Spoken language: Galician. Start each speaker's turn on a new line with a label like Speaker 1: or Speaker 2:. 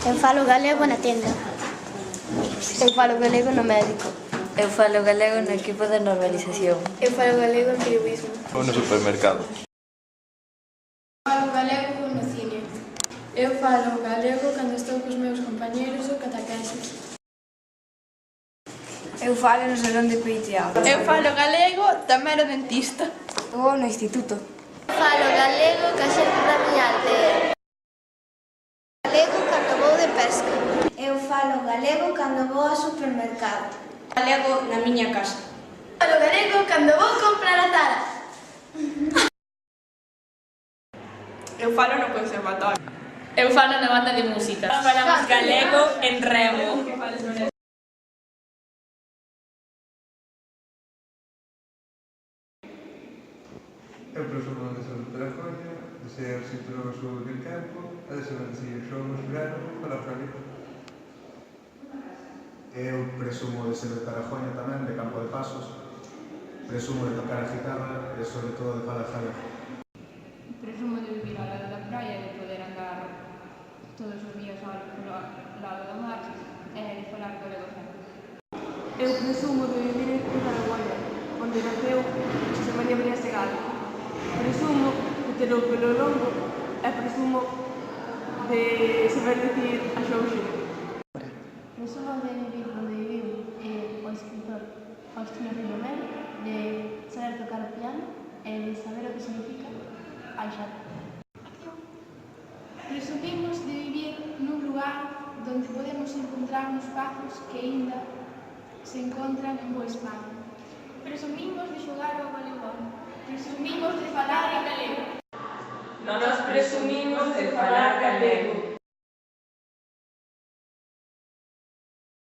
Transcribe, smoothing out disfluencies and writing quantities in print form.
Speaker 1: Eu falo galego na tenda.
Speaker 2: Eu falo galego no médico.
Speaker 3: Eu falo galego no equipo de normalización.
Speaker 4: Eu falo galego en periodismo.
Speaker 5: Ou no supermercado.
Speaker 4: Falo galego no cine.
Speaker 6: Eu falo galego cando estou cos meus compañeros ou cataqueses.
Speaker 2: Eu falo no salón de PTA.
Speaker 4: Eu falo galego tamén no dentista.
Speaker 2: Ou no instituto.
Speaker 1: Falo galego ca xente da miña aldea. Galego cando vou de pesca. Eu falo galego cando vou ao supermercado.
Speaker 2: Galego na miña casa.
Speaker 4: Falo galego cando vou comprar a Zara.
Speaker 6: Eu falo no conservatorio.
Speaker 7: Eu falo na banda de música. Falamos galego en Remo.
Speaker 8: Eu presumo de ser de Taracoña, de ser cinturón sur del campo, e de saber decir xogos verano para a Florida.
Speaker 9: Eu presumo de ser de Tarajoña tamén, de Campo de Pasos. Presumo de tocar a guitarra e, sobre todo, de falar galego.
Speaker 10: Presumo de vivir ao lado da praia e de poder andar todos os días ao lado do mar e de falar galego sempre.
Speaker 11: Eu presumo de vivir en Taragoña, onde naceu José María Brias de Galo. Presumo de ter o pelo longo e presumo de saber dicir a súa xente.
Speaker 10: Presumo de vivir onde viviu o escritor Faustino Rilomel, de saber tocar o piano e de saber o que significa baixar.
Speaker 12: Presumimos de vivir nun lugar donde podemos encontrar uns pazos que aínda se encontran en Boa España. Presumimos de xogar ao voleibol. Presumimos de falar en galego.
Speaker 7: Nos presumimos de falar galego.